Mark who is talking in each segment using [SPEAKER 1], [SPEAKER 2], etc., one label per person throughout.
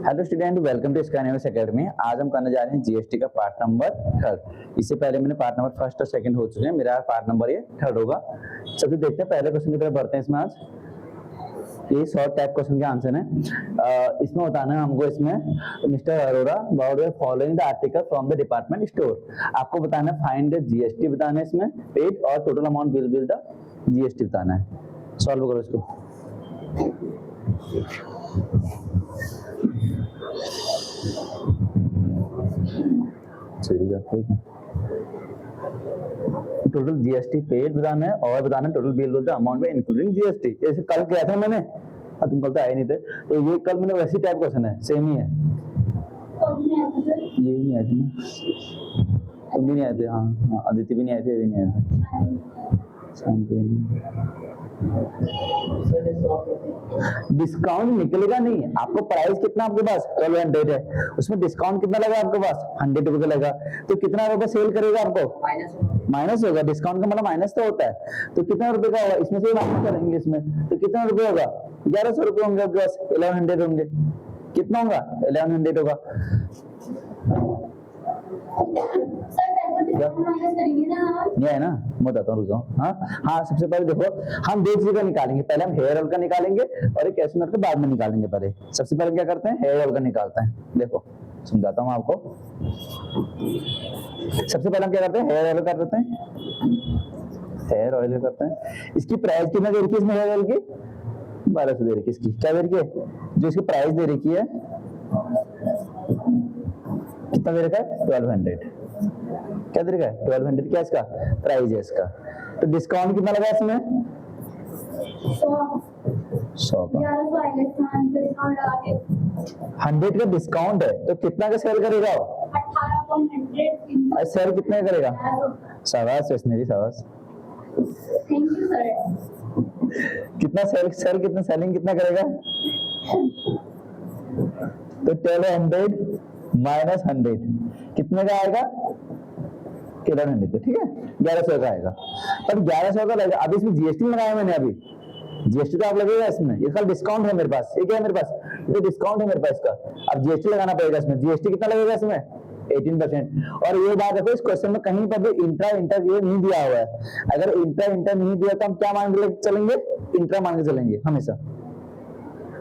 [SPEAKER 1] Hello student, welcome to Sky News academy. आज हम करने जा रहे हैं जीएसटी का पार्ट नंबर 3। इससे पहले मैंने पार्ट नंबर 1 और 2 हो चुके हैं, मेरा पार्ट नंबर ये 3 होगा। चलिए देखते हैं पहले क्वेश्चन की तरफ बढ़ते हैं। इसमें आज ये शॉर्ट टाइप क्वेश्चन के आंसर है। इसमें बताना है हमको, इसमें mister Arora about following the article from the department store. आपको बताना है फाइंड द जीएसटी बताना है, इसमें पेड और total amount bill the GST बताना है। सॉल्व करो इसको। टोटल जीएसटी पेड बताना है और बताना है टोटल बिल द अमाउंट में इंक्लूडिंग जीएसटी। जैसे कल किया था मैंने, तुम कल तो आए नहीं थे, तो ये कल मैंने वैसी टाइप क्वेश्चन है, सेम ही है। ये नहीं आए थे ना, तुम भी नहीं आए थे। हाँ, अदिति भी नहीं आए थे, ये भी नहीं आए थे। डिस्काउंट निकलेगा नहीं। आपको प्राइस कितना आपके पास 1200 है, उसमें डिस्काउंट कितना लगा आपके पास 100 रुपए लगा, तो कितना रुपए सेल करेगा आपको? माइनस होगा। डिस्काउंट का मतलब माइनस तो होता है, तो कितना रुपए का होगा? इसमें से माइनस करेंगे, इसमें तो कितना रुपए होगा? 1100 रुपए होंगे आपके पास। 1100 होंगे। कितना होगा? 1100 होगा। नहीं है ना, मैं बताता हूँ, रुक जाओ। हाँ, सबसे पहले देखो, हम 2 चीज का निकालेंगे। पहले हम हेयर ऑयल का निकालेंगे और एक कैश नोट के बाद में निकालेंगे। पहले सबसे पहले क्या करते हैं? हेयर ऑयल का निकालते हैं। देखो समझाता हूँ आपको। सबसे पहले हम क्या करते हैं? हेयर ऑयल कर देते हैं। हेयर ऑयल करते हैं। इसकी प्राइस कितना दे रखी है इसमें? हेयर ऑयल की 1200 दे रखी है। इसकी क्या दे रखी है? जो इसकी प्राइस दे रखी है कितना दे रखा है? 1200। क्या दे रखा है? 1200। क्या इसका प्राइस है इसका? तो डिस्काउंट कितना लगा इसमें? 100 का। 100 का डिस्काउंट है, तो कितना का सेल करेगा? 18.100। सेल कितने करेगा? शाबाश स्टेशनरी, शाबाश।
[SPEAKER 2] Thank you sir.
[SPEAKER 1] कितना सेल कितना सेलिंग कितना करेगा? तो 1200 माइनस 100 कितने का आएगा? 1100। ठीक है, 1100 का आएगा। पर 1100 का लगेगा। अभी इसमें जीएसटी लगाया मैंने, अभी जीएसटी तो आप लगेगा इसमें। ये कल डिस्काउंट है मेरे पास। ये क्या है मेरे पास? ये डिस्काउंट है मेरे पास का। अब जीएसटी लगाना पड़ेगा इसमें। जीएसटी कितना लगेगा इसमें? 18%। और ये बात देखो, इस क्वेश्चन में कहीं पर भी इंट्रा ये नहीं दिया हुआ है। अगर इंट्रा नहीं दिया तो हम क्या मान के चलेंगे? इंट्रा मान के चलेंगे हमेशा।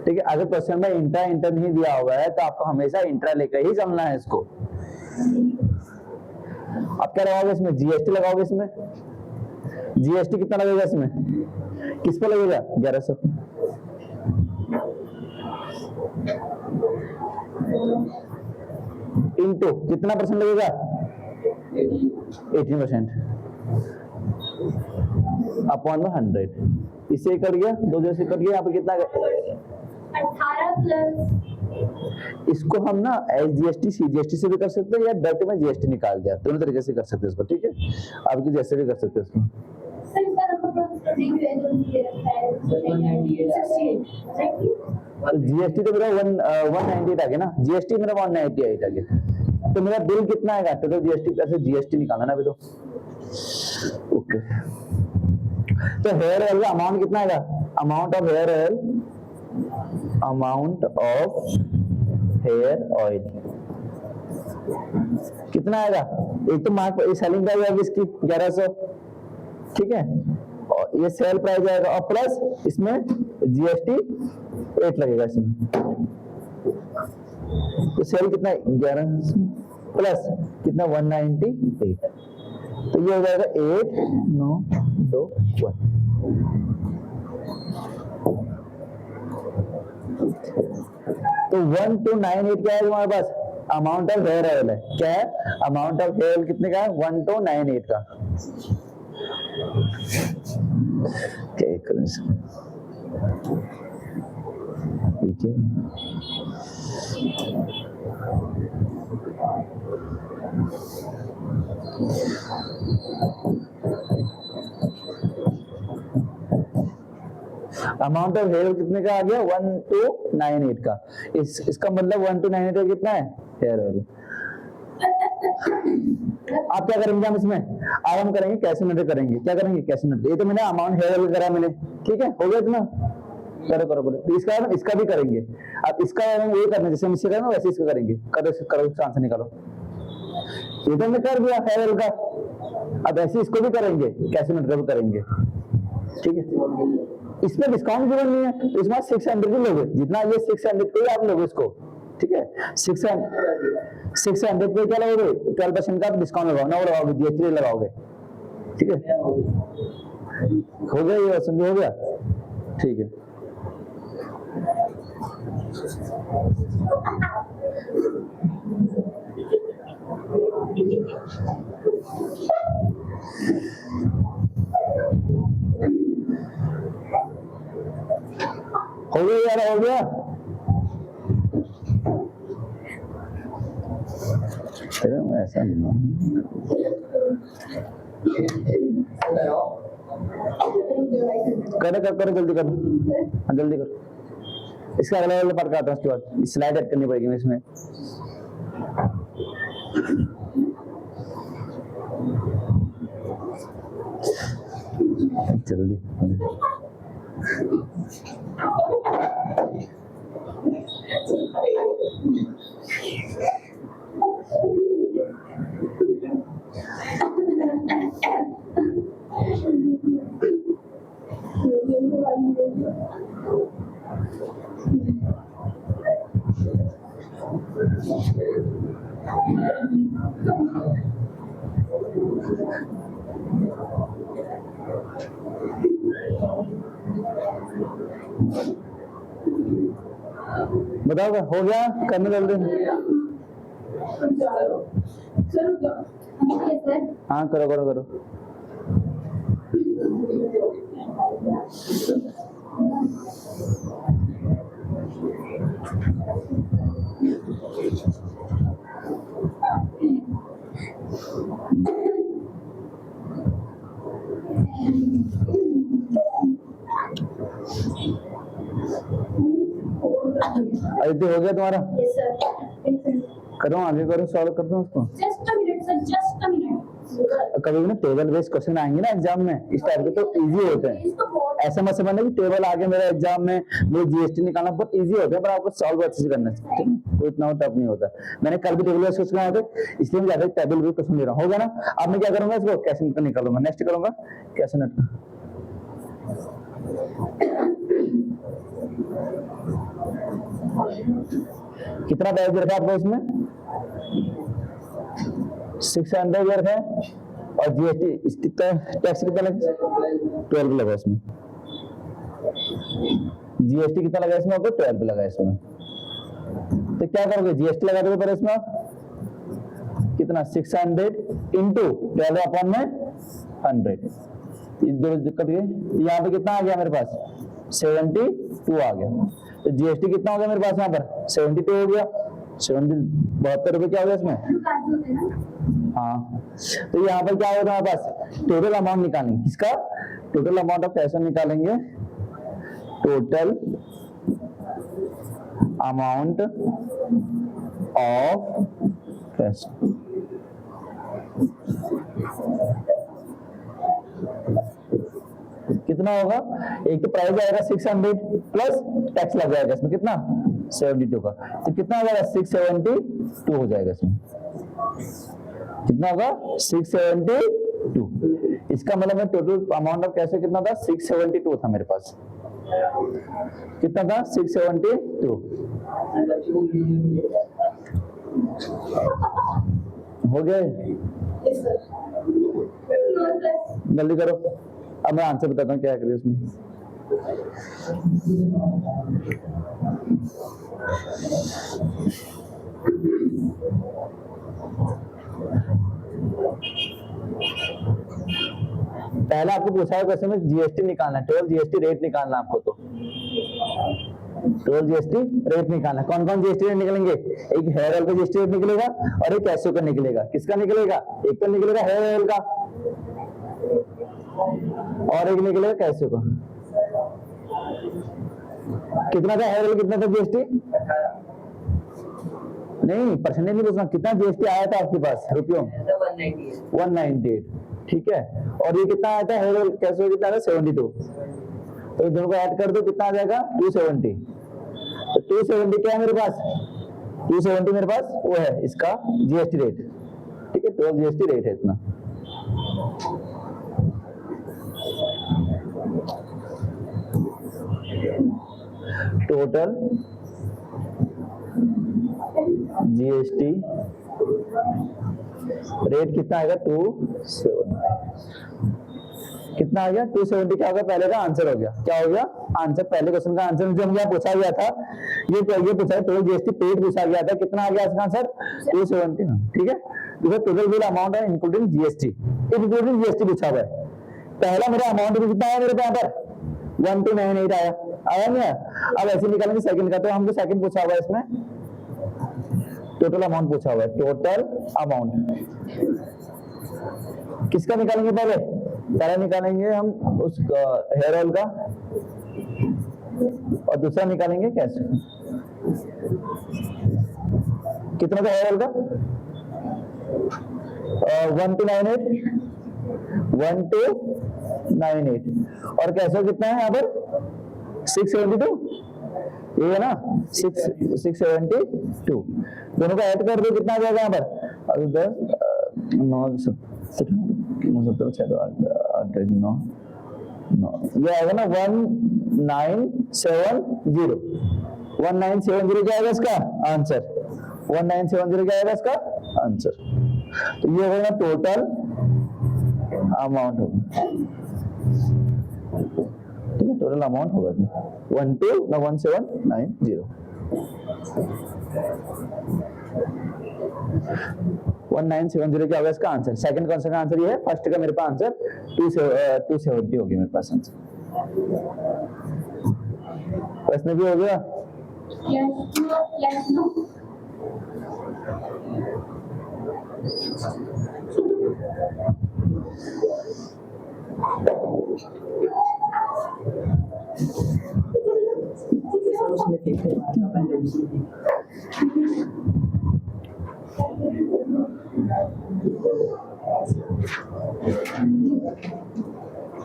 [SPEAKER 1] ठीक है, अगर क्वेश्चन में इंट्रा नहीं दिया हुआ है तो आपको हमेशा इंट्रा लेकर ही चलना है इसको। अब क्या लगाओगे इसमें? जीएसटी लगाओगे इसमें। जीएसटी कितना लगेगा इसमें? किस पे लगेगा? 1100। इनटू कितना परसेंट लगेगा? 18% अपॉन 100। इससे कर गया, 2 जैसे कर गया। यहाँ पे कितना?
[SPEAKER 2] 18 प्लस।
[SPEAKER 1] इसको हम ना एस जीएसटी सीजीएसटी से भी कर सकते हैं या डायरेक्ट में जीएसटी निकाल दिया, दोनों तरीके से कर सकते हैं इसको। ठीक है, आपकी जैसे भी कर सकते हैं इसको। तो जीएसटी तो मेरा 198 आ गया ना। जीएसटी मेरा 198 आ गया। तो मेरा बिल कितना आएगा? टोटल जीएसटी प्लस जीएसटी निकालना ना अभी तो। ओके, तो हेयर ऑयल का अमाउंट कितना आएगा? Amount of hair oil, amount of hair oil कितना आएगा? एक तो मार्क सेलिंग प्राइस आएगी इसकी 1100। ठीक है, और ये सेल प्राइस आएगा और प्लस इसमें जीएसटी 8 लगेगा इसमें। तो सेल कितना? 11 प्लस कितना? 198। तो ये हो जाएगा 8921। तो 1298 क्या है तुम्हारे पास? अमाउंट ऑफ हेयर ऑयल है। क्या है? अमाउंट ऑफ हेयर ऑयल कितने का है? 1298 का। क्या करें इसमें? ठीक है, अमाउंट ऑफ हेयर कितने का आ गया? 1298 का। इसका मतलब 1298 कितना है? Hair oil. आप क्या करेंगे? हम इसमें अब हम करेंगे कैश नोट करेंगे। क्या करेंगे? Cash note. ये तो मैंने अमाउंट हेयर ऑयल करा मैंने। ठीक है, हो गया इतना। करो करो बोलो, तो इसका भी करेंगे। अब इसका ये करना जैसे हम इससे करें ना वैसे इसका करेंगे। करो करो, इसका आंसर निकालो। ये तो मैं कर दिया हेयर ऑयल का, अब ऐसे इसको भी करेंगे, कैल्शियम नाइट्रेट भी करेंगे, ठीक है। इसमें डिस्काउंट गिवन नहीं है, तो इसमें 600 भी लोगे, जितना ये 600 को ही आप लोगे इसको, ठीक है। 600 पे क्या लगाओगे, 12% का डिस्काउंट लगाओ ना, वो लगाओगे, जीएसटी लगाओगे, ठीक है। हो गया ये समझ, हो गया, ठीक है। हो गया यार, हो गया। ऐसा नहीं, करो करो करो, जल्दी करो, हाँ जल्दी करो। इसका अगला वाला पार्ट आता है, उसके बाद स्लाइड ऐड करनी पड़ेगी इसमें। जल्दी बताओ, हो गया, करने जल्दी। हाँ करो करो करो। आदित्य हो गया तुम्हारा?
[SPEAKER 2] Yes, sir.
[SPEAKER 1] करो आगे, करो, सॉल्व कर दो उसको।
[SPEAKER 2] Just a minute, sir. Just a minute.
[SPEAKER 1] कभी भी ना टेबल बेस्ड क्वेश्चन आएंगे ना एग्जाम में, इस टाइप के, तो इजी होते हैं। ऐसा मत समझना कि टेबल आगे मेरा एग्जाम में मुझे जीएसटी निकालना बहुत इजी होता है, पर आपको सॉल्व अच्छे से करना चाहिए, ठीक है। कोई इतना टफ नहीं होता। मैंने कल भी टेबल बेस्ड क्वेश्चन आए थे, इसलिए मैं ज्यादा टेबल बेस्ड क्वेश्चन ले रहा हूँ। होगा ना? अब मैं क्या करूंगा, इसको कैसे निकालूंगा, नेक्स्ट करूंगा कैसे नेट। कितना बैच रखा आपको इसमें? 600 है, और जीएसटी टैक्स कितना लगा? 12 लगा इसमें। जीएसटी कितना लगा इसमें आपको? 12 लगा इसमें। तो क्या करोगे, जीएसटी लगा दोगे पर इसमें कितना? 600 इंटू 12 अपॉन में 100। दो दिक्कत गई, यहाँ पे कितना आ गया मेरे पास? 72 आ गया। तो जीएसटी कितना हो गया मेरे पास यहाँ पर? 72 हो गया। 72 रुपए क्या हो गया इसमें? हाँ, तो यहाँ पर क्या होगा हमारे पास? टोटल अमाउंट निकालेंगे, किसका? टोटल अमाउंट ऑफ पैसा निकालेंगे, टोटल अमाउंट ऑफ पैसा। कितना होगा? एक तो प्राइस आएगा 600 प्लस टैक्स लग जाएगा इसमें, कितना? 72 का। तो कितना हो जाएगा? 672 हो जाएगा इसमें। कितना होगा? 672। इसका मतलब मैं टोटल अमाउंट ऑफ कैसे कितना था? 672 था मेरे पास। कितना था? 672। हो गए? जल्दी करो। अब मैं आंसर बताता हूँ क्या करिए इसमें। पहला आपको पूछा है क्वेश्चन में जीएसटी निकालना है, टोटल जीएसटी रेट निकालना आपको। तो टोटल जीएसटी रेट निकालना, कौन कौन जीएसटी रेट निकलेंगे? एक हेयर ऑयल का जीएसटी रेट निकलेगा और एक कैशो का निकलेगा। किसका निकलेगा? एक तो निकलेगा हेयर ऑयल का और एक निकलेगा कैशो का। कितना था हेयर ऑयल, कितना था जीएसटी? नहीं, परसेंटेज नहीं पूछना, कितना जीएसटी आया था आपके पास रुपयों? 198, ठीक है। और ये कितना आया था हेयर ऑयल कैशो, कितना था? 72। तो दोनों को ऐड कर दो, कितना आ जाएगा 270। तो 270 क्या है मेरे पास, 270 मेरे पास वो है इसका जीएसटी रेट, ठीक है, तो जीएसटी रेट है इतना। टोटल जीएसटी रेट कितना आएगा 270, कितना आ गया 270। क्या होगा, पहले का आंसर हो गया, क्या हो गया आंसर, पहले क्वेश्चन का आंसर जो हमें पूछा गया था, ये पूछा है टोटल जीएसटी पेड पूछा गया था, कितना आ गया इसका आंसर 270, ठीक है। टोटल बिल अमाउंट है इंक्लूडिंग जीएसटी, इंक्लूडिंग जीएसटी पूछा हुआ है। पहला मेरा अमाउंट कितना आया मेरे पे यहाँ पर 1298 आया नहीं है। अब ऐसे निकालेंगे सेकंड का, तो हमको सेकंड पूछा हुआ है इसमें, टोटल अमाउंट पूछा हुआ है, टोटल अमाउंट किसका निकालेंगे, पहले निकालेंगे हम उस हेयर ऑयल का, और दूसरा निकालेंगे कैश। कितना था हेयर ऑयल का 1298 और कैश कितना है यहाँ पर 672, ये है ना 672, दोनों को ऐड कर दो, कितना आ जाएगा यहाँ पर 10 9 7 8 9 ये आएगा ना 1970 क्या आएगा इसका आंसर, 1970 क्या आएगा इसका आंसर। तो ये होगा टोटल अमाउंट होगा, ठीक है, टोटल अमाउंट होगा 1790 1970 क्या होगा इसका आंसर। सेकंड क्वेश्चन का आंसर ये है, फर्स्ट का मेरे पास आंसर 270 होगी मेरे पास आंसर। प्रश्न भी हो गया,
[SPEAKER 2] Yes, no.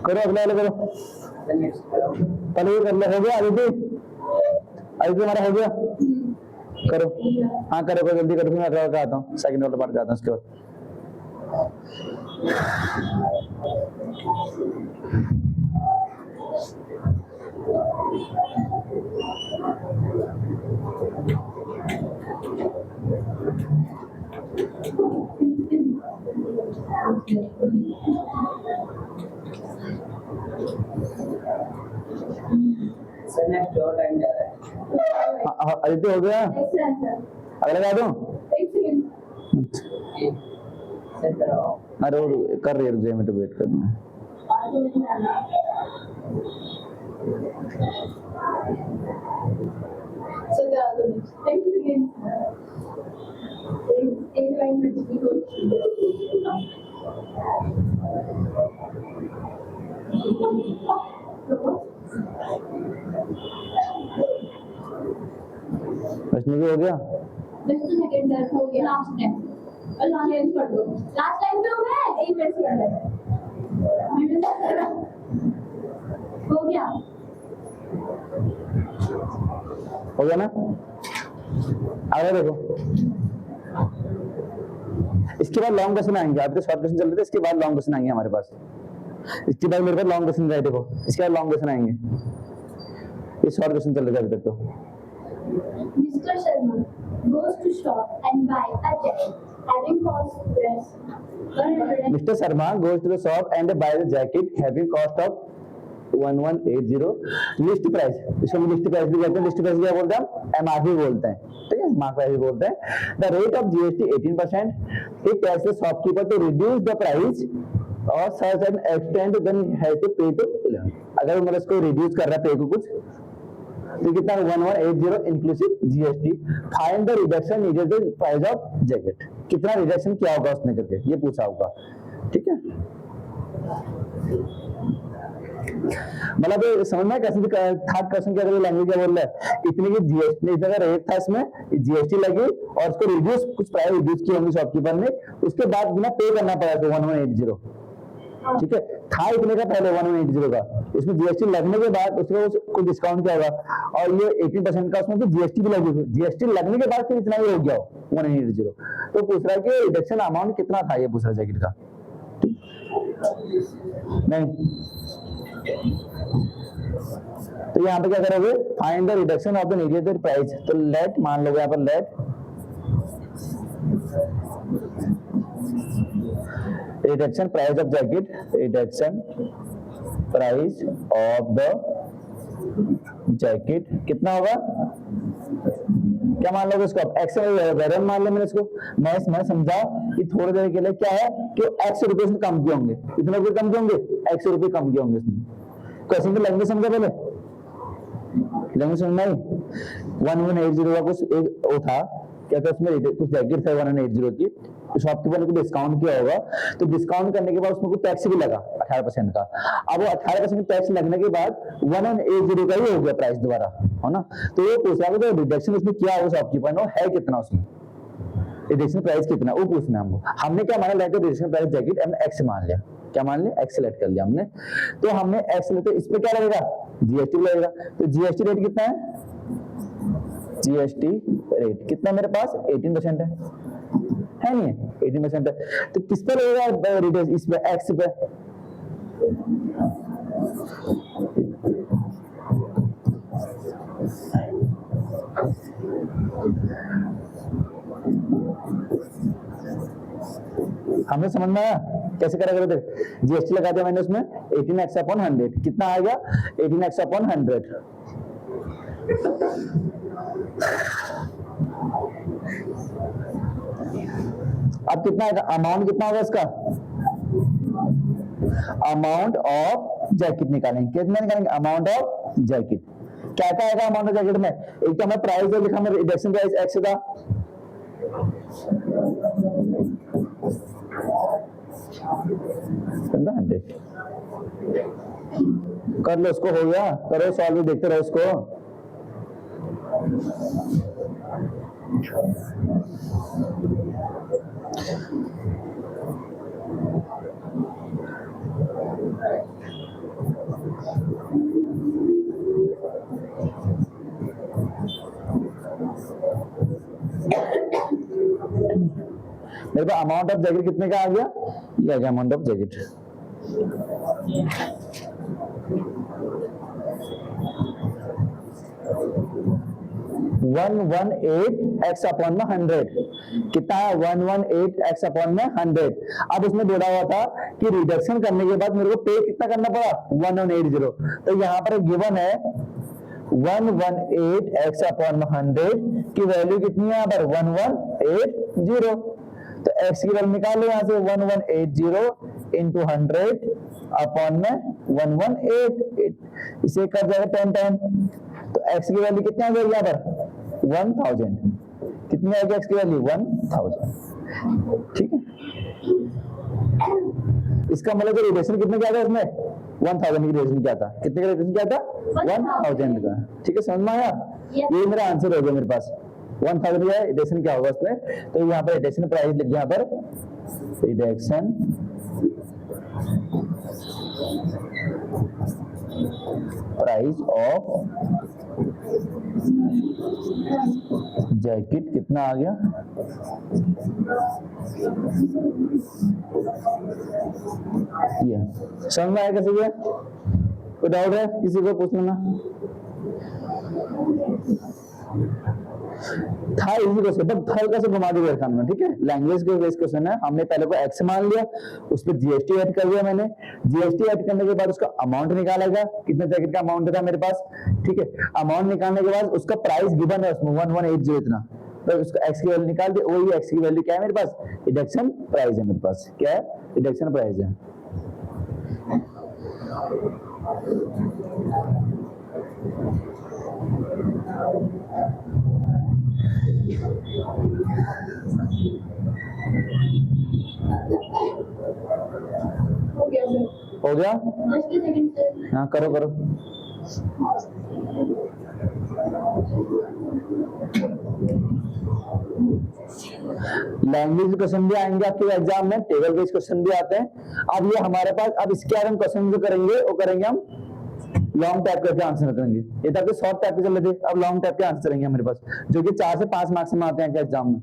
[SPEAKER 1] करो अगला वाला करो, पहले ये कर लो, हो गया आदित्य, आदित्य हमारा हो गया, करो, हाँ करो जल्दी करो, मैं अगला वाला आता हूँ, सेकंड वाला पार्ट आता हूँ उसके बाद। आदित्य हो गया, अगला लगा दूं, अरे कर रही है, रुक जाए, मैं तो वेट करना है। प्रश्न भी हो गया,
[SPEAKER 2] हो गया, लास्ट टाइम कर दो, लास्ट टाइम पे हुआ है 1 मिनट से हो गया,
[SPEAKER 1] हो गया ना। आगे देखो, इसके बाद लॉन्ग क्वेश्चन आएंगे, अभी तो शॉर्ट क्वेश्चन चल रहे थे, इसके बाद लॉन्ग क्वेश्चन आएंगे हमारे पास, इसके बाद मेरे पास लॉन्ग क्वेश्चन है, देखो इसके बाद लॉन्ग क्वेश्चन आएंगे, ये शॉर्ट क्वेश्चन चल रहे थे अभी तक। तो
[SPEAKER 2] Mr. Sharma goes to shop and buy a jacket having cost dress 100.
[SPEAKER 1] Mr. Sharma goes to the shop and buys a jacket having cost of 1180 list price, इसको हम लिस्ट प्राइस भी कहते हैं। लिस्ट प्राइस क्या बोलते हैं हम, MRP बोलते हैं, ठीक है, मार्क प्राइस बोलते हैं। The rate of GST 18%, he tells the shopkeeper to reduce the price और such an extent then has to pay to 11। अगर मतलब इसको रिड्यूस कर रहा है पे को कुछ, तो कितना 1180 inclusive GST. Find the reduction needed the price of jacket, कितना रिडक्शन किया होगा उसने करके, ये पूछा होगा, ठीक है। मतलब समझ में कैसे था क्वेश्चन, क्या लैंग्वेज क्या बोल रहा है, इतने की जीएसटी इतना का रेट था, इसमें जीएसटी लगी और उसको रिड्यूस, कुछ प्राइस रिड्यूस की होंगी शॉपकीपर ने, उसके बाद बिना पे करना पड़ा तो 1180, ठीक है, था इतने का पहले 1180 का, इसमें जीएसटी लगने के बाद उसका कुछ डिस्काउंट क्या होगा, और ये 18% का उसमें तो जीएसटी भी लगी, जीएसटी लगने के बाद फिर इतना ही हो गया 1180। तो पूछ रहा है कि रिडक्शन अमाउंट कितना था, ये पूछ रहा है जैकेट का। नहीं, तो यहाँ पे क्या करोगे, find the reduction of the negotiated price. तो लेट मान लो यहाँ पर let reduction price of jacket, reduction price of the jacket कितना होगा, क्या मान लोगे इसको, एक्स वेरिएबल मान लो मैंने इसको, मैं समझा कि थोड़ी देर के लिए क्या है कि एक्स रुपए में कम किए होंगे, कितने रुपए कम किए होंगे, एक्स रुपए कम किए होंगे इसमें। क्वेश्चन की लैंग्वेज समझा पहले, लैंग्वेज समझ में 1180 का कुछ एक वो था, क्या था उसमें कुछ जैकेट था 1180 की, तो शॉपकीपर को डिस्काउंट किया होगा, तो डिस्काउंट करने के बाद उसमें कुछ टैक्स भी लगा 18% का। अब वो 18% टैक्स लगने के बाद 1180 का ही हो गया प्राइस दोबारा, है ना। तो ये पूछा कि तो रिडक्शन उसमें किया हो शॉपकीपर ने, है कितना उसमें, रिडक्शन प्राइस कितना, वो पूछना हमको। हमने क्या माना, लेकर रिडक्शन प्राइस जैकेट हमने एक्स मान लिया, क्या मान लिया, एक्स सेलेक्ट कर लिया हमने। तो हमने एक्स लेते, इस पे क्या लगेगा, जीएसटी लगेगा। तो जीएसटी रेट कितना है, जीएसटी रेट कितना मेरे पास 18% है नहीं है, 18% है। तो किस पे लगेगा रिडक्शन, इस पे एक्स पे। हमने समझ में आया कैसे करेगा, देख जीएसटी लगा दिया मैंने उसमें 18x अपॉन 100, कितना आ गया 18x अपॉन 100। अब कितना आएगा, अमाउंट कितना होगा इसका, अमाउंट ऑफ जैकेट निकालेंगे, कितना निकालेंगे, अमाउंट ऑफ जैकेट। क्या क्या आएगा अमाउंट ऑफ जैकेट में, एक तो हमें प्राइस जो लिखा, हमें रिडक्शन प्राइस एक्स था, कर लो उसको, हो गया, करो सॉल्व, देखते रहो उसको। मेरे पास अमाउंट ऑफ जैकेट कितने का आ गया, ये आ गया amount of jacket. One 118x upon में 100 कितना है, 118x अपॉन में 100। अब उसमें बोला हुआ था कि रिडक्शन करने के बाद मेरे को पे कितना करना पड़ा, 1180। तो यहाँ पर गिवन है 118x अपॉन 100 की वैल्यू कितनी है यहाँ पर 1180। तो x की वैल्यू निकाल लो यहाँ से, 1180 इंटू 100 अपॉन में 1188, इसे कर जाएगा 10 टाइम। तो x की वैल्यू कितनी आ जाएगी यहाँ पर 1000, कितनी आएगी x की वैल्यू 1000, ठीक है। इसका मतलब रिलेशन कितने क्या था इसमें 1000 की रिलेशन क्या था, कितने का रिलेशन क्या था 1000 का, ठीक है, समझ में आया। ये मेरा आंसर हो गया मेरे पास 1000 का रिलेशन क्या होगा उसमें। तो यहाँ पर रिलेशन प्राइस लिख दिया, यहाँ पर रिडक्शन प्राइस ऑफ जैकेट कितना आ गया, ये समझ में आया कैसे गया, कोई डाउट है किसी को पूछ लेना। था इजी क्वेश्चन, बट हल्का से घुमा दिया खान में, ठीक है। लैंग्वेज के बेस क्वेश्चन है, हमने पहले को एक्स मान लिया, उस पर जीएसटी ऐड कर दिया मैंने, जीएसटी ऐड करने के बाद उसका अमाउंट निकालेगा, कितने जैकेट का अमाउंट था मेरे पास, ठीक है। अमाउंट निकालने के बाद उसका प्राइस गिवन है उसमें 1180 इतना, तो उसका एक्स की वैल्यू निकाल दे, वही एक्स की वैल्यू क्या है मेरे पास, रिडक्शन प्राइस है मेरे पास, क्या है रिडक्शन प्राइस है। हो गया, हाँ करो करो। लैंग्वेज क्वेश्चन भी आएंगे आपके एग्जाम में, टेबल बेस्ड क्वेश्चन भी आते हैं। अब ये हमारे पास, अब इसके आगे हम क्वेश्चन जो करेंगे वो करेंगे हम लॉन्ग टाइप करके आंसर करेंगे। ये तक शॉर्ट टाइप के चल रहे थे, अब लॉन्ग टाइप के आंसर करेंगे हमारे पास, जो कि 4 से 5 मार्क्स में आते हैं एग्जाम में।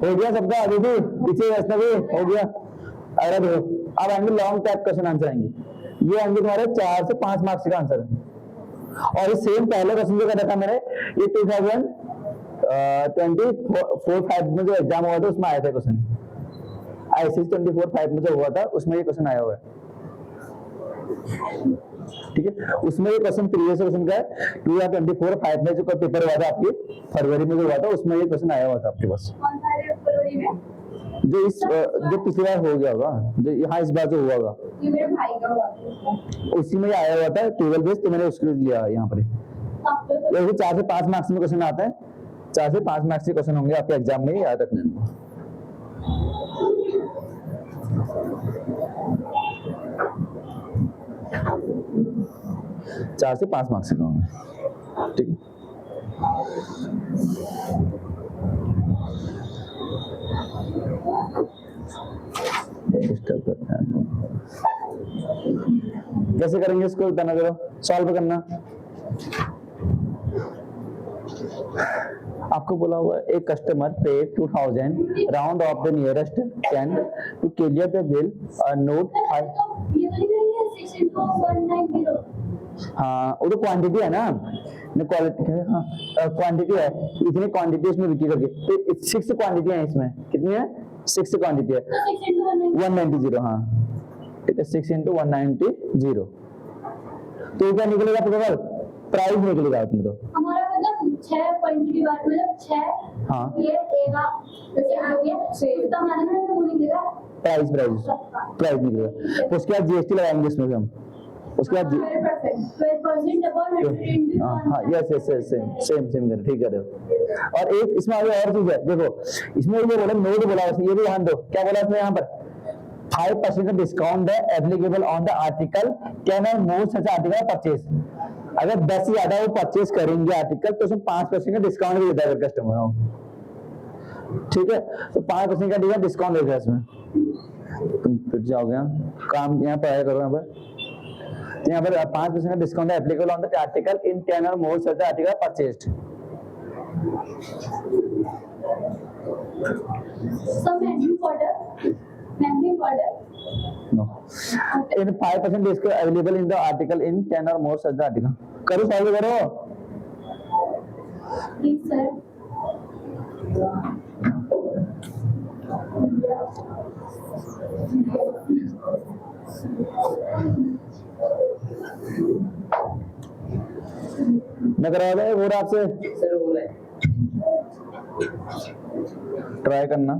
[SPEAKER 1] हो गया सबका? अभी भी पीछे वैष्णवी हो गया? अरे देखो अब आएंगे लॉन्ग टाइप क्वेश्चन आंसर आएंगे, ये आएंगे तुम्हारे 4 से 5 मार्क्स का आंसर है। और ये सेम पहले क्वेश्चन जो करा था मैंने, ये 2024-5 में जो एग्जाम हुआ था उसमें आया था क्वेश्चन, ICSE 24-5 में जो हुआ था उसमें ये क्वेश्चन आया हुआ है, ठीक है। उसमें ये क्वेश्चन प्रीवियस क्वेश्चन का है, 2024-5 में जो पेपर हुआ था आपके फरवरी में जो हुआ था उसमें ये क्वेश्चन आया हुआ था आपके पास।
[SPEAKER 2] फरवरी में
[SPEAKER 1] जो पिछली बार हो गया होगा, जो यहाँ इस बार जो हुआ होगा,
[SPEAKER 2] ये मेरे भाई का हुआ था,
[SPEAKER 1] उसी में आया हुआ था टेबल बेस्ड, तो मैंने उसको लिया यहाँ पर। ये 4 से 5 मार्क्स में क्वेश्चन आता है, 4 से 5 मार्क्स के क्वेश्चन होंगे आपके एग्जाम में, याद रखना। 4 से 5 मार्क्स के होंगे, ठीक है। कैसे करेंगे इसको बताना जरा, सॉल्व करना। आपको बोला हुआ है एक customer paid 2000 round off the nearest can to clear the bill note 5।
[SPEAKER 2] ये तो नहीं है 6 into 190।
[SPEAKER 1] हाँ वो तो क्वांटिटी है ना, क्वालिटी है, हाँ क्वांटिटी है, इतनी क्वांटिटी इसमें बिक्री करके, तो 6 क्वांटिटी है इसमें, कितनी है? 6 क्वांटिटी है,
[SPEAKER 2] 6 into
[SPEAKER 1] 190। हाँ ठीक है, 6 into 190। तो क्या निकलेगा टोटल प्राइस निकलेगा उसमें, तो
[SPEAKER 2] हमारा मतलब 6 क्वांटिटी बात मतलब 6।
[SPEAKER 1] हाँ
[SPEAKER 2] ये एगा तो क्या हो गया 6 तो हमारा ना तो वो निकलेगा
[SPEAKER 1] प्राइस निकलेगा। तो उसके बाद जीएसटी लगाएंगे इसमें हम, उसके बाद
[SPEAKER 2] 12% अपॉन 100
[SPEAKER 1] हाँ यस सेम कर, ठीक है। और एक इसमें आगे और चीज है, देखो इसमें ये बोला नोट बोला, ये भी ध्यान दो, क्या बोला इसमें यहाँ पर 5% का डिस्काउंट है applicable on the article can and more such article purchase. अगर 10 से ज्यादा वो परचेज करेंगे आर्टिकल तो उसमें 5% का डिस्काउंट भी देता है कस्टमर, ठीक है। तो 5% का डिस्काउंट देगा इसमें। तुम फिर जाओगे काम यहाँ पर आया करो, यहाँ पर 5% का डिस्काउंट है applicable on the article in 10 और more such article purchased.
[SPEAKER 2] some menu order
[SPEAKER 1] No. In 5% discount available in the article in 10 or more such the article. करो सॉल्व करो।
[SPEAKER 2] please sir।
[SPEAKER 1] मैं करा रहा है वो आपसे
[SPEAKER 3] सर हो रहा है,
[SPEAKER 1] ट्राई करना।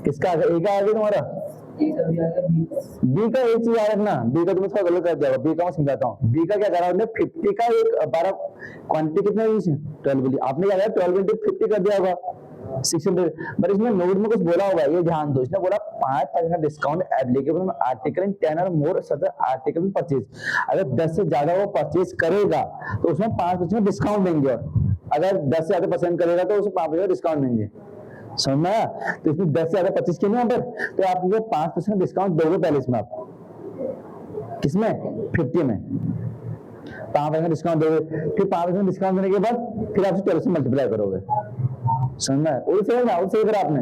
[SPEAKER 1] किसका आगे? ए का आगे तुम्हारा?
[SPEAKER 3] एक अभी आ गया
[SPEAKER 1] बी का एक चीज याद रखना, बी का तुम्हें थोड़ा गलत कर दिया, बी का मैं समझाता हूँ। बी का क्या करा आपने 50 का एक 12 क्वांटिटी कितना है 12 ली, आपने क्या करा 12 into 50 कर दिया होगा 600। बट इसमें नोट में कुछ बोला होगा, ये ध्यान दो। इसने बोला 5% का डिस्काउंट एप्लीकेबल आर्टिकल इन 10 और मोर सच आर्टिकल परचेज। अगर 10 से ज्यादा वो परचेज करेगा तो उसमें 5% डिस्काउंट देंगे, और अगर 10 से ज्यादा पसंद करेगा तो उसमें 5% डिस्काउंट देंगे। समझ में आया? तो इसमें 10 से ज्यादा 25 के नहीं, तो आप 5% डिस्काउंट दोगे पहले इसमें, आप किसमें 50 में 5% डिस्काउंट दोगे, फिर 5% डिस्काउंट देने के बाद फिर आप 12 से मल्टीप्लाई करोगे। समझ में आया? वो सही करा आपने।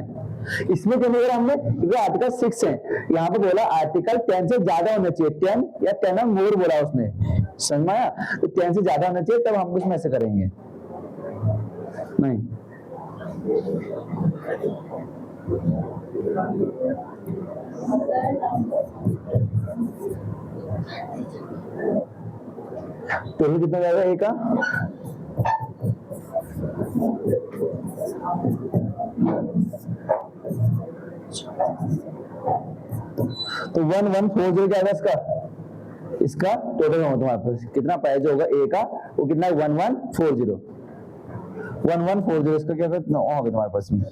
[SPEAKER 1] इसमें क्या नहीं करा हमने, क्योंकि आर्टिकल 6 है, यहाँ पे बोला आर्टिकल 10 से ज्यादा होना चाहिए, 10 या 10 और मोर बोला उसने। समझ में आया? तो 10 से ज्यादा होना चाहिए, तब हम इसमें ऐसे करेंगे। नहीं तो ही कितना जाएगा ए का? तो 1140 क्या है इसका टोटल अमाउंट तुम्हारे पास कितना प्राइस होगा ए का, वो कितना है 1140 इसका क्या होगा तुम्हारे पास में।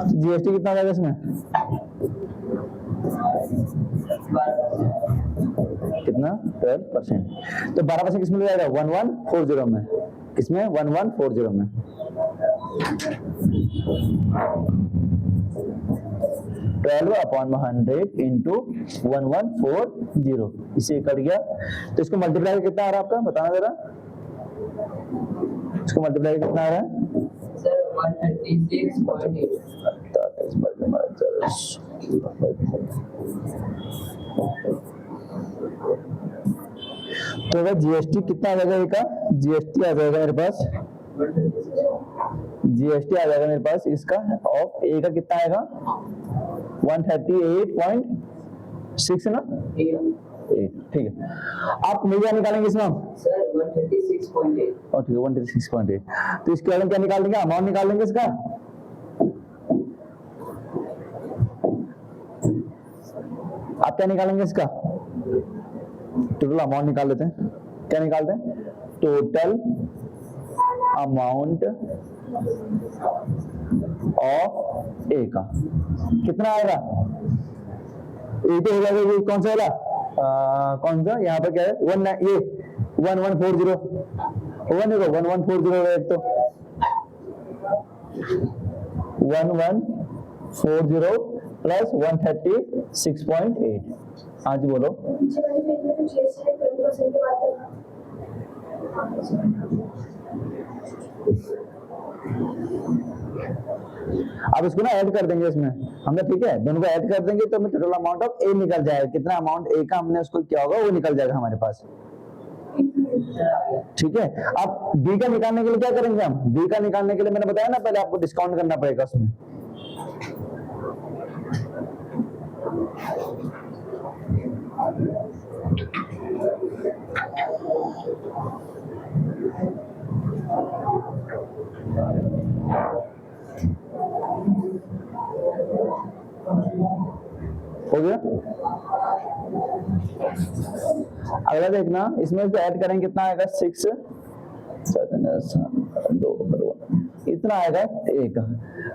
[SPEAKER 1] जीएसटी कितना आ जाएगा इसमें, कितना 12%। तो 12% किसमें ले जाएगा 1140 में, किसमें 1140 में। 12/100 इंटू 1140, इसे कट गया तो इसको मल्टीप्लाई कितना आ रहा है आपका बताना जरा, इसको मल्टीप्लाई कितना आ रहा है
[SPEAKER 3] सर 136.8।
[SPEAKER 1] तो अगर जीएसटी कितना आ जाएगा इसका, जीएसटी आ जाएगा मेरे पास, जीएसटी आ जाएगा मेरे पास इसका ऑफ ए का कितना आएगा 138.6 ना 8, ठीक है। आप मीडिया निकालेंगे इसमें हम
[SPEAKER 3] सर 136.8।
[SPEAKER 1] और ठीक है 136.8, तो इसके बाद हम क्या निकाल देंगे, अमाउंट निकाल देंगे इसका। आप क्या निकालेंगे इसका, टोटल अमाउंट निकाल लेते हैं, क्या निकालते हैं टोटल अमाउंट ऑफ ए का कितना आएगा, ये तो हो जाएगा ये कौन सा वाला कौन सा यहाँ पर क्या है 1140 होगा नहीं, 1140 होगा एक तो 1140 प्लस 136.8। हाँ जी बोलो।
[SPEAKER 2] नीचे वाले पेज में तो जीएसटी 20% की बात करना।
[SPEAKER 1] अब इसको ना ऐड कर देंगे इसमें हमने, ठीक है दोनों को ऐड कर देंगे तो हमें टोटल अमाउंट ऑफ ए निकल जाएगा, कितना अमाउंट ए का हमने उसको क्या होगा वो निकल जाएगा हमारे पास, ठीक है। अब बी का निकालने के लिए क्या करेंगे हम, बी का निकालने के लिए मैंने बताया ना पहले आपको डिस्काउंट करना पड़ेगा उसमें। हो गया, अगला देखना इसमें जो ऐड करेंगे कितना आएगा 6 2 इतना आएगा ए का,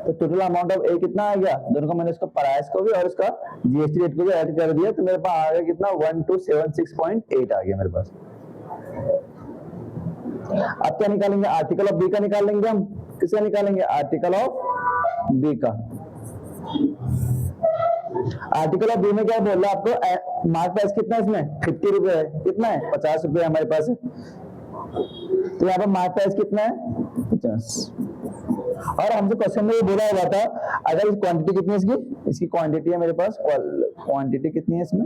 [SPEAKER 1] तो टोटल अमाउंट ऑफ ए कितना आ गया, दोनों का मैंने इसको प्राइस को भी और इसका जीएसटी रेट को भी ऐड कर दिया तो मेरे पास आ गया कितना 1276.8 आ गया मेरे पास। अब क्या निकालेंगे, आर्टिकल ऑफ बी का निकाल लेंगे हम, किसका निकालेंगे आर्टिकल ऑफ बी का। आर्टिकल ऑफ बी में क्या बोल रहा है आपको, मार्क प्राइस कितना है इसमें 50 रुपए है, कितना है 50 रुपए हमारे पास है, तो यहाँ पर मार्क प्राइस कितना है 50। और हमसे क्वेश्चन में ये बोला हुआ था अगर इस क्वांटिटी कितनी है इसकी क्वांटिटी है मेरे पास, क्वांटिटी कितनी है इसमें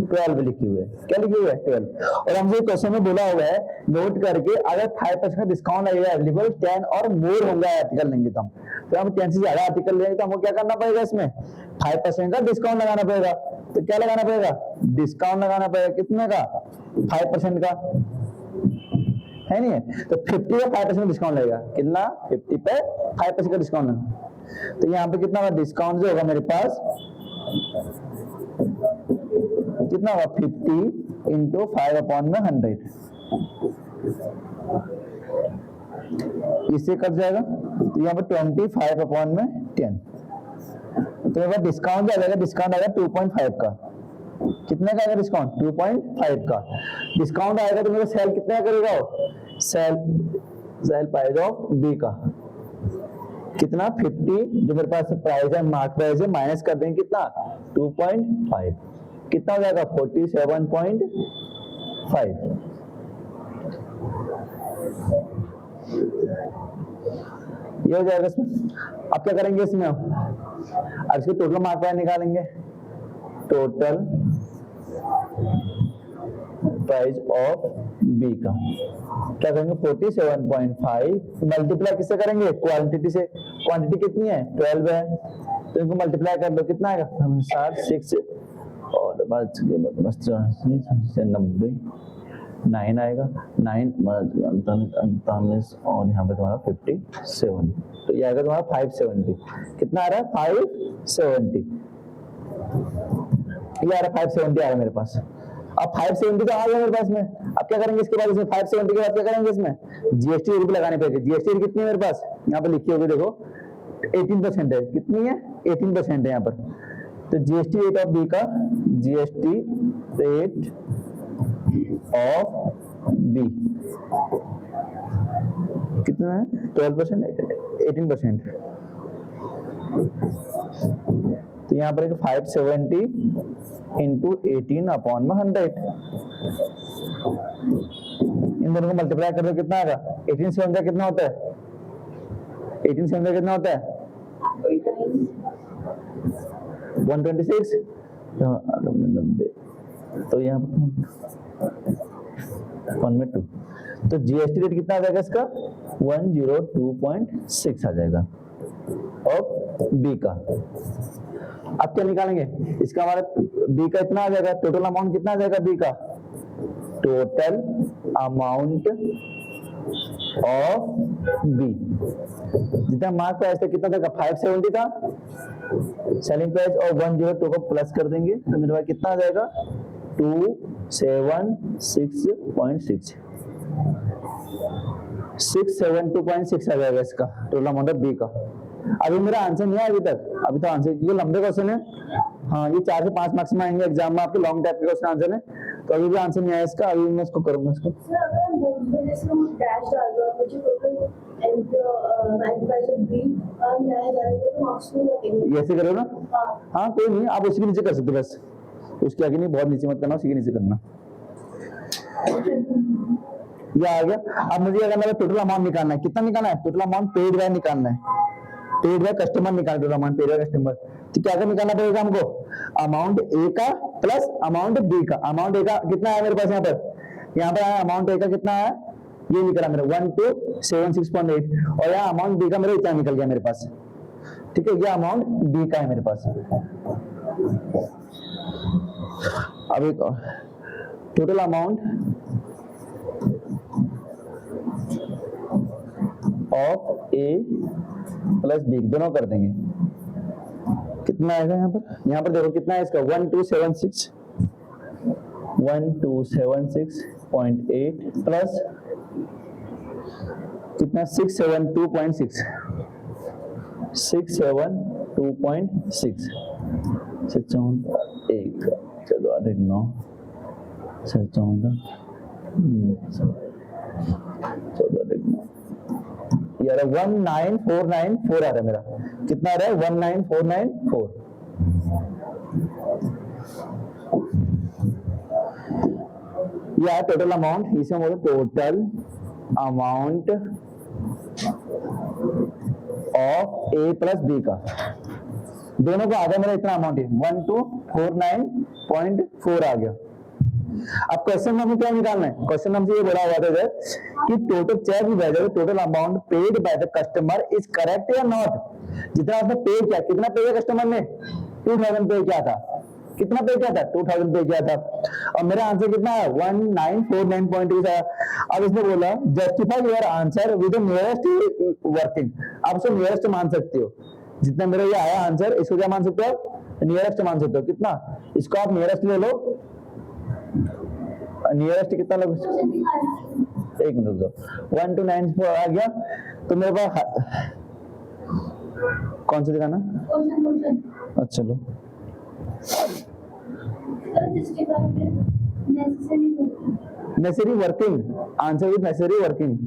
[SPEAKER 1] 12 लिखी हुई है, क्या लिखी हुई है 12। और हमसे क्वेश्चन में बोला हुआ है नोट करके अगर 5% का डिस्काउंट लगेगा अवेलेबल 10 और मोर होगा आर्टिकल लेंगे तो हम 10 से ज्यादा आर्टिकल लेंगे तो हमको क्या करना पड़ेगा इसमें 5% का डिस्काउंट लगाना पड़ेगा। तो क्या लगाना पड़ेगा, डिस्काउंट लगाना पड़ेगा, कितने का 5% का है नहीं है, तो 50 पे 5% डिस्काउंट लगेगा, कितना 50 पे 5% का डिस्काउंट लगेगा। तो यहाँ पे कितना होगा डिस्काउंट जो होगा मेरे पास कितना होगा 50 इंटू 5/100, इससे कट जाएगा तो यहाँ पर 25/10, तो यहाँ पर डिस्काउंट आ जाएगा, डिस्काउंट आएगा 2.5 का, कितने का आएगा डिस्काउंट 2.5 का डिस्काउंट आएगा तो मेरा सेल कितना करेगा, सेल प्राइस ऑफ बी का कितना 50 जो मेरे पास प्राइस है मार्क प्राइस है माइनस कर देंगे कितना 2.5, कितना हो जाएगा 47.5। ये हो जाएगा इसमें। अब क्या करेंगे इसमें, अब इसके टोटल मार्क प्राइस निकालेंगे, टोटल प्राइस ऑफ बी का क्या करेंगे 47.5 मल्टीप्लाई किससे करेंगे क्वांटिटी से, क्वांटिटी कितनी है 12 है तो इनको मल्टीप्लाई कर दो कितना आएगा 6 और बच गए 90 9 आएगा 9 39 और यहाँ पे तुम्हारा 57 तो ये आएगा तुम्हारा 570 कितना आ रहा है 570 ये आ रहा है 570 आ रहा है मेरे पास। अब 570 तो आ गया मेरे पास में, अब क्या करेंगे इसके बाद इसमें 570 के बाद क्या करेंगे इसमें जीएसटी रेट लगाने पड़ेगी। जीएसटी रेट कितनी है मेरे पास यहाँ पे लिखी होगी देखो 18% है, कितनी है 18% है यहाँ पर। तो जीएसटी रेट ऑफ बी का जीएसटी रेट ऑफ बी कितना है 12% 18%। तो यहाँ पर 570 इंटू 18 अपॉन में 100 इन दोनों को मल्टीप्लाई कर दो कितना आएगा 18 से 100 कितना होता है 18 से 100 कितना होता है 126 तो यहाँ पर 1 में 2 तो जीएसटी रेट कितना आ जाएगा इसका 102.6 आ जाएगा और बी का। अब क्या निकालेंगे इसका हमारा बी का इतना आ जाएगा टोटल अमाउंट कितना आ जाएगा बी का टोटल अमाउंट ऑफ बी जितना मार्क प्राइस था कितना था 570 था सेलिंग प्राइस और 102 को प्लस कर देंगे तो मेरे पास कितना आ जाएगा 276.6 672.6 आ जाएगा इसका टोटल अमाउंट ऑफ बी का। अभी मेरा आंसर नहीं है अभी तक, अभी तो आंसर क्योंकि लंबे क्वेश्चन है। हाँ ये 4 से 5 मार्क्स में आएंगे एग्जाम में आपके लॉन्ग टाइप के क्वेश्चन आंसर है तो अभी भी आंसर नहीं आया इसका, अभी मैं इसको करूंगा इसको
[SPEAKER 2] सर अगर हम बोर्ड में जैसे हम डैश डाल दो मुझे total and price of B और यहाँ जाने के मार्क्स नहीं लगेंगे।
[SPEAKER 1] ये ऐसे करो ना हाँ कोई नहीं आप उसके नीचे कर सकते हो बस उसके आगे नहीं बहुत नीचे मत करना उसी के नीचे करना। ये आ गया। अब मुझे अगर मेरा टोटल अमाउंट निकालना है कितना निकालना है टोटल अमाउंट पेड बाय निकालना है पेड बाय कस्टमर निकालना total amount paid by customer तो क्या क्या निकालना पड़ेगा हमको अमाउंट ए का प्लस अमाउंट बी का। अमाउंट ए का कितना है मेरे पास यहाँ पर आया अमाउंट ए का कितना है ये निकला मेरा 1276.8 और यहाँ अमाउंट बी का मेरा इतना निकल गया मेरे पास ठीक है ये अमाउंट बी का है मेरे पास। अब एक total amount of A plus B दोनों कर देंगे कितना आएगा यहाँ पर देखो कितना है इसका 1276.8 प्लस कितना 672.6 एक 9 यार 19494 आ रहा है मेरा कितना आ रहा है 19494 यह टोटल अमाउंट इसे बोलो total amount of A plus B का दोनों का आ गया मेरा इतना अमाउंट है 1249.4 आ गया। अब क्वेश्चन में हमें क्या निकालना है क्वेश्चन हमसे ये बोला हुआ था कि total check by the total amount paid by the customer is correct या नॉट। जितना आपने पे किया कितना पे किया कस्टमर ने 2000 पे किया था कितना पे किया था 2000 पे किया था और मेरा आंसर कितना है 1949.2 था। अब इसने बोला justify your answer with the nearest working आप उसको नियरेस्ट मान सकते हो जितना मेरा ये आया आंसर इसको क्या मान सकते हो नियरेस्ट मान सकते हो कितना इसको आप नियरेस्ट ले लो नियरेस्ट कितना लगे एक मिनट दो 1294 आ गया तो मेरे पास कौन सा दिखाना अच्छा लो necessary working answer with necessary working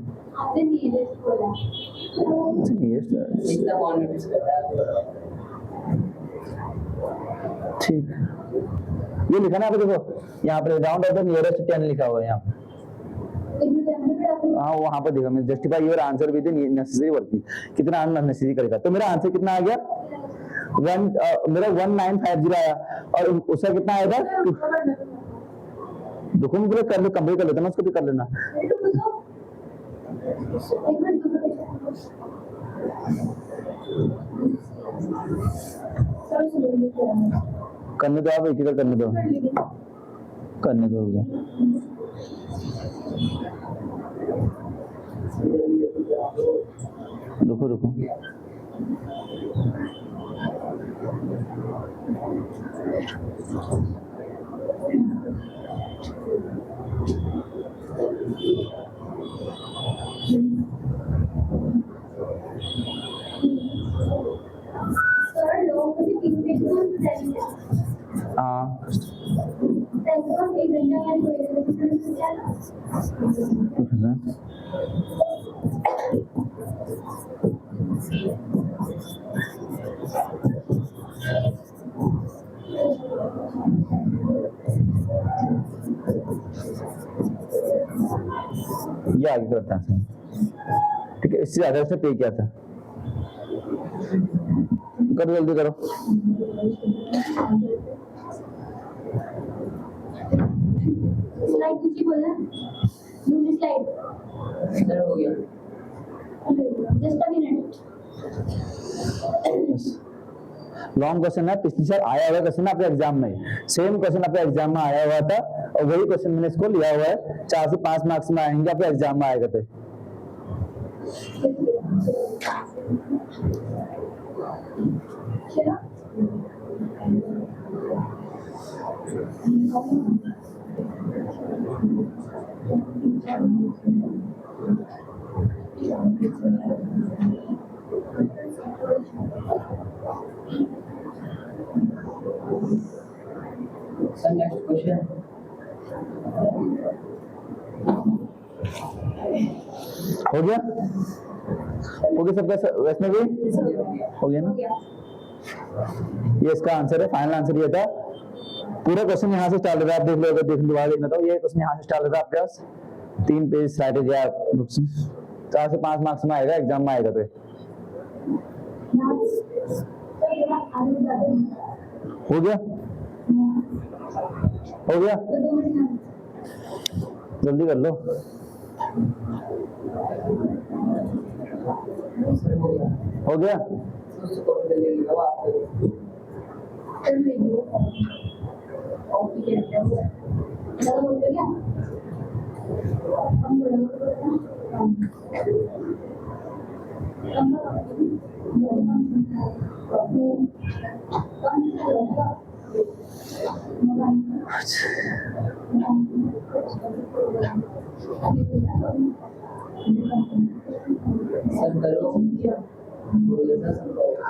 [SPEAKER 1] ठीक ये लिखा ना आप देखो यहाँ पर राउंड ऑफ द नियरेस्ट 10 लिखा हुआ है यहाँ हाँ वहां पर देखो मैं justify your answer with necessary working कितना अननेसेसरी करेगा तो मेरा आंसर कितना आ गया मेरा 1950 आया और उसका कितना आएगा रुको मैं पूरा कर ले, कंप्लीट कर लेता ना, उसको भी कर लेना।
[SPEAKER 2] एक मिनट
[SPEAKER 1] करने दो, आप एक ही करने दो, करने दो मुझे। रुको रुको,
[SPEAKER 2] सर लोग मुझे 3 पेज में बताएंगे।
[SPEAKER 1] हाँ
[SPEAKER 2] ऐसे हम 1 घंटा हमारी कोई क्या ना
[SPEAKER 1] ये आगे करता है, ठीक है। इससे ज्यादा उसने पे किया था, करो जल्दी करो।
[SPEAKER 2] स्लाइड कुछ बोलना, दूसरी स्लाइड
[SPEAKER 3] सर हो गया।
[SPEAKER 2] Just a minute.
[SPEAKER 1] Long question है, पिछली साल आया हुआ क्वेश्चन आपके एग्जाम में, सेम क्वेश्चन आपके एग्जाम में आया हुआ था और वही क्वेश्चन मैंने इसको लिया हुआ है। 4 से 5 मार्क्स में आएंगे आपके एग्जाम में आएगा। तो
[SPEAKER 2] चलो
[SPEAKER 3] सर नेक्स्ट क्वेश्चन।
[SPEAKER 1] हो गया, हो गया सबका, वैसे भी हो गया ना। ये इसका आंसर है, फाइनल आंसर ये था। पूरा क्वेश्चन यहाँ से स्टार्ट होता है, आप देख लो, अगर देख दोबारा देखना तो ये क्वेश्चन यहाँ से स्टार्ट होता है आपके पास। 3 पेज स्लाइड है, 4 से 5 मार्क्स में आएगा, एग्जाम में आएगा। तो हो गया, हो गया, जल्दी कर लो।
[SPEAKER 3] सर हो गया।
[SPEAKER 1] हो गया,
[SPEAKER 3] उसको ले लीजिएगा आप।
[SPEAKER 2] ओके क्या बोल रहे क्या हम
[SPEAKER 3] सर करो।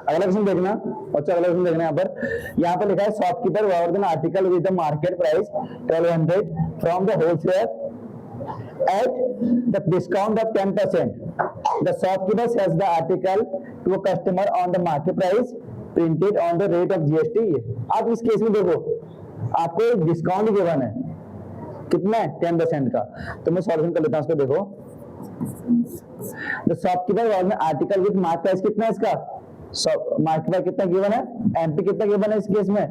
[SPEAKER 1] अगला क्वेश्चन देखना, बच्चा अगला क्वेश्चन देखना। यहाँ पर लिखा है शॉपकीपर वावर then article with the market price 1200 from the wholesaler at the discount of 10%. The shopkeeper sells the article to a customer on the market price printed on the rate of GST. आप इस case में देखो, आपको एक discount given है, कितना है 10% का। तो मैं सॉल्यूशन कर लेता हूँ उसको। देखो, द शॉपकीपर वावर में आर्टिकल विद मार्केट प्राइस कितना है इसका, मार्केट प्राइस कितना गिवन है, एमपी कितना गिवन है इस केस में,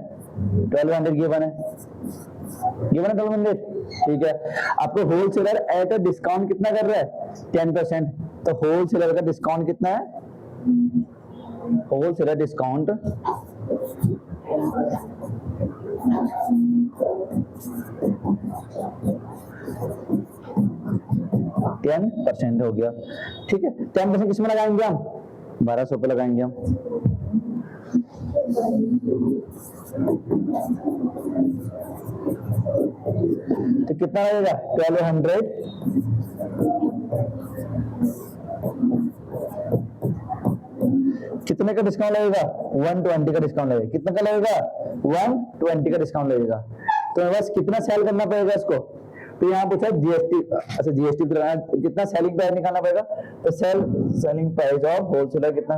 [SPEAKER 1] 1200 गिवन है, गिवन है 1200, ठीक है। आपको होलसेलर एट अ डिस्काउंट कितना कर रहा है, 10%। तो होलसेलर का डिस्काउंट कितना है, होलसेलर डिस्काउंट 10% हो गया, ठीक है। 10% किसमें लगाएंगे हम, 1200 पे लगाएंगे हम। तो कितना लगेगा 1200 कितने का डिस्काउंट लगेगा, 120 का डिस्काउंट लगेगा। कितने का लगेगा, 120 का डिस्काउंट लगेगा। तो बस कितना सेल करना पड़ेगा इसको, तो यहाँ पूछा जीएसटी, अच्छा जीएसटी कितना सेलिंग प्राइस निकालना पड़ेगा। तो सेलिंग प्राइस ऑफ होलसेलर कितना,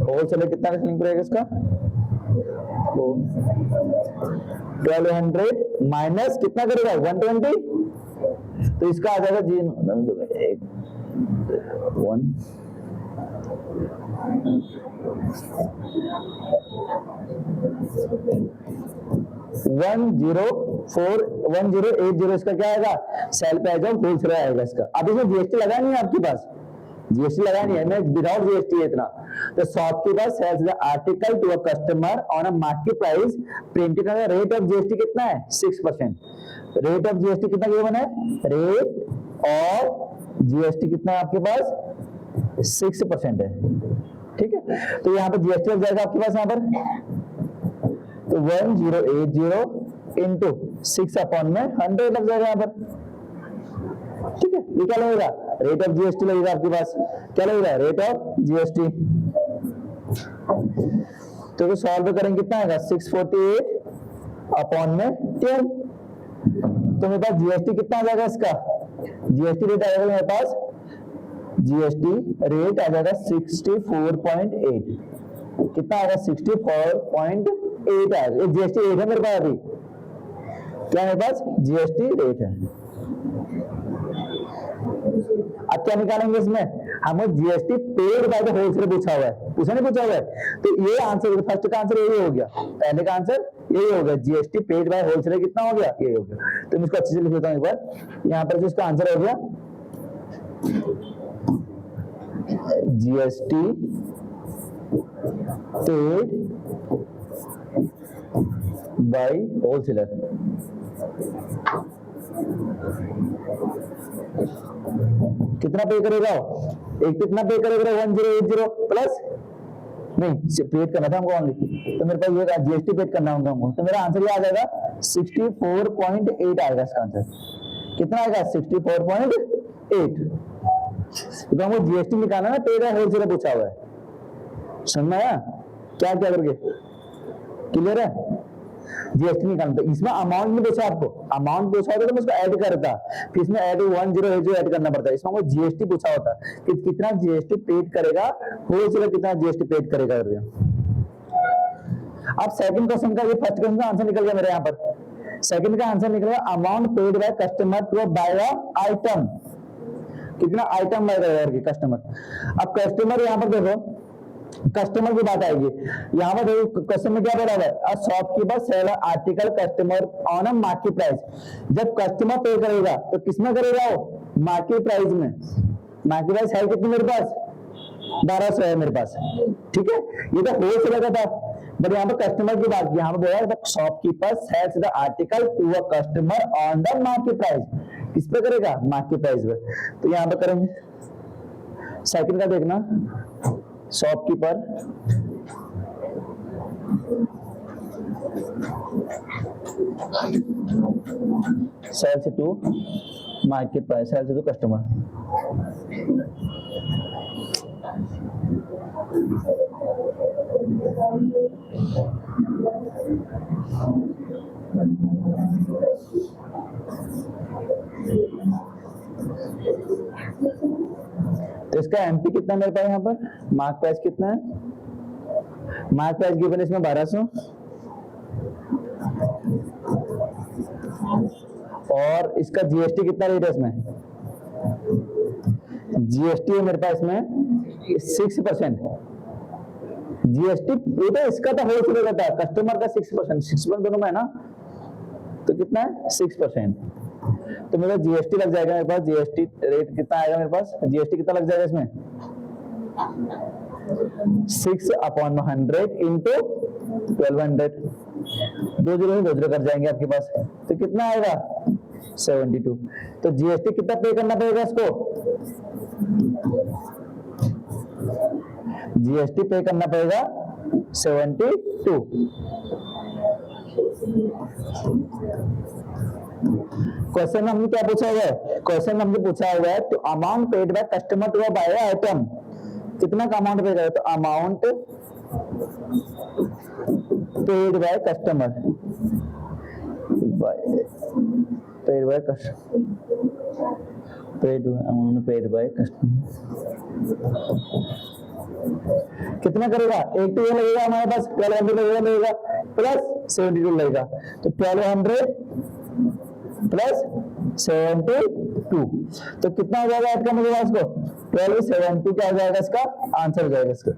[SPEAKER 1] होलसेलर कितना का सेलिंग प्राइस इसका 1200 माइनस कितना करेगा 120, तो इसका आ जाएगा जी 1 1 1080 इसका क्या आएगा, सेल पे आ जाओ, होलसेलर आएगा इसका। अब इसमें जीएसटी लगा नहीं है आपके पास, जीएसटी लगा नहीं है, मैं विदाउट जीएसटी है इतना। तो shopkeeper sells the article to a customer on a market price printed on rate of GST कितना है 6%। रेट ऑफ जीएसटी कितना गिवन है, रेट ऑफ जीएसटी कितना है आपके पास 6% है, ठीक है। तो यहाँ पर जीएसटी लग जाएगा आपके पास यहाँ पर, तो 1080 इंटू 6/100 लग जाएगा यहाँ पर, ठीक है। ये क्या लगेगा, रेट ऑफ जीएसटी लगेगा आपके पास, क्या लगेगा, रेट ऑफ जीएसटी। तो सॉल्व करेंगे कितना आएगा 648/10। तो मेरे पास जीएसटी कितना आ जाएगा इसका, जीएसटी रेट आ जाएगा मेरे पास, जीएसटी रेट आ जाएगा 64.8। कितना आएगा 64.8 आएगा, ये जीएसटी रेट है मेरे पास अभी, क्या मेरे पास जीएसटी रेट है। अब क्या निकालेंगे इसमें, हमें GST paid by the wholesaler पूछा हुआ है, पूछा नहीं पूछा हुआ है, तो ये आंसर, फर्स्ट का आंसर यही हो गया, पहले का आंसर यही हो गया, जीएसटी पेड बाय होलसेलर कितना हो गया, ये हो गया। तो मैं इसको अच्छे से लिख देता हूं एक बार, यहां पर जो इसका आंसर हो गया जीएसटी पेड बाय होलसेलर, कितना पे करेगा, एक कितना पे करेगा 1080 प्लस, नहीं पेड करना था हमको ओनली, तो मेरे पास ये जीएसटी पेड करना होगा हमको, तो मेरा आंसर ये आ जाएगा 64.8 आएगा इसका आंसर, कितना आएगा 64.8। तो हमको जीएसटी निकालना ना, पेड है होलसेलर पूछा हुआ है, समझ में आया क्या क्या करके, क्लियर है। जीएसटी निकालना, तो इसमें अमाउंट नहीं पूछा आपको, अमाउंट पूछा होता तो मैं उसको ऐड करता, फिर इसमें ऐड 1080 ऐड करना पड़ता है, इसमें हमको जीएसटी पूछा होता कि कितना जीएसटी पेड करेगा होलसेलर, कितना जीएसटी पेड करेगा। अब सेकंड क्वेश्चन का, ये फर्स्ट क्वेश्चन का आंसर निकल गया मेरे यहाँ पर, सेकंड का आंसर निकल गया amount paid by customer to buy a item, कितना आइटम बाय करेगा कस्टमर। अब कस्टमर यहाँ पर देखो, कस्टमर की बात आएगी, यहाँ पर देखो क्वेश्चन में क्या बोला है, a shopkeeper sell article customer on a market price. जब कस्टमर पे करेगा तो किसमें करेगा, वो मार्केट प्राइस में, मार्केट प्राइस है कितनी मेरे पास 1200 है मेरे पास, ठीक है। ये तो होलसेलर का था, बट यहाँ पर कस्टमर की बात की, यहाँ पर बोला shopkeeper sells the article to a customer on the market price, किस पे करेगा, मार्केट प्राइस पे। तो यहाँ पर करेंगे सेकंड का देखना, shopkeeper sells to market price, sells to customer. तो इसका एमपी कितना मेरे पास यहाँ पर, मार्क प्राइस कितना है, मार्क प्राइस गिवन इसमें 1200, और इसका जीएसटी कितना रेट है इसमें, जीएसटी है मेरे पास इसमें 6%, जीएसटी बेटा इसका तो होलसेलर का था, कस्टमर का 6% दोनों में है ना, तो कितना है 6%। तो मेरा जीएसटी लग जाएगा मेरे पास, जीएसटी रेट कितना आएगा मेरे पास, जीएसटी कितना लग जाएगा इसमें 6/100 इंटू 1200, 2 कर जाएंगे आपके पास, तो कितना आएगा 72। तो जीएसटी कितना पे करना पड़ेगा इसको, जीएसटी पे करना पड़ेगा 72। क्वेश्चन में हमने क्या पूछा हुआ है, क्वेश्चन में हमने पूछा हुआ है तो amount paid by customer to buy item, कितना का अमाउंट पे करेगा, तो amount paid by customer, paid by customer, amount paid by customer कितना करेगा, एक तो ये लगेगा हमारे पास 1200 लगेगा प्लस 72 लगेगा, तो 1200 प्लस 72, तो कितना हो जाएगा ऐड करने के बाद इसको 1272 क्या हो जाएगा, इसका आंसर हो जाएगा इसका।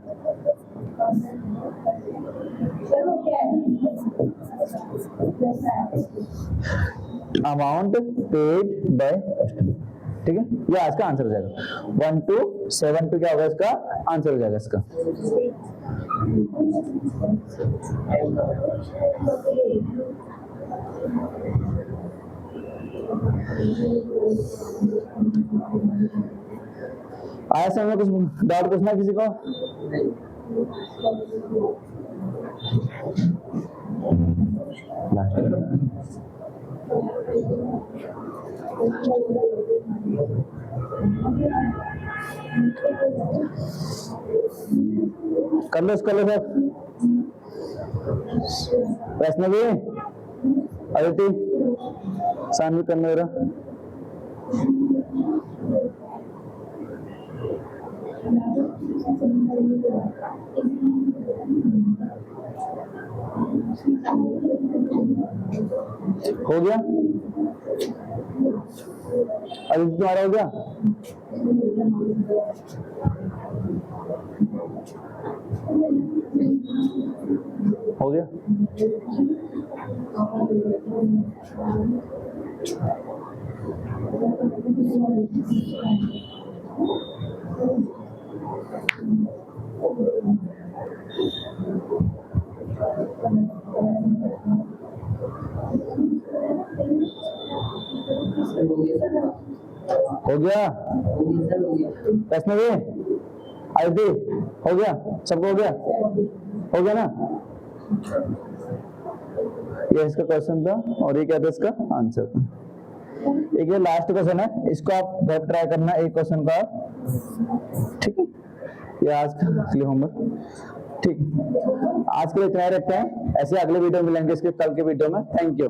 [SPEAKER 1] अमाउंट पेड बाय कस्टमर, ठीक है, ये आज का आंसर हो जाएगा। 1 to 7 पे क्या होगा इसका आंसर हो जाएगा इसका। आया समझ में? कुछ डाउट पूछना है किसी को? कर लो सब। वैष्णवी, अदिति, सानवी करना जरा। हो गया? अदिति तुम्हारा हो गया? हो गया? हो गया? वैष्णवी, अदिति, हो गया? सबको हो गया? हो गया ना? ये इसका क्वेश्चन था और ये क्या था इसका आंसर था। एक ये लास्ट क्वेश्चन है, इसको आप वेब ट्राई करना एक क्वेश्चन का, ठीक है? ये आज का होमवर्क, ठीक है? आज के लिए इतना ही रखते हैं, ऐसे अगले वीडियो मिलेंगे इसके कल के वीडियो में। Thank you.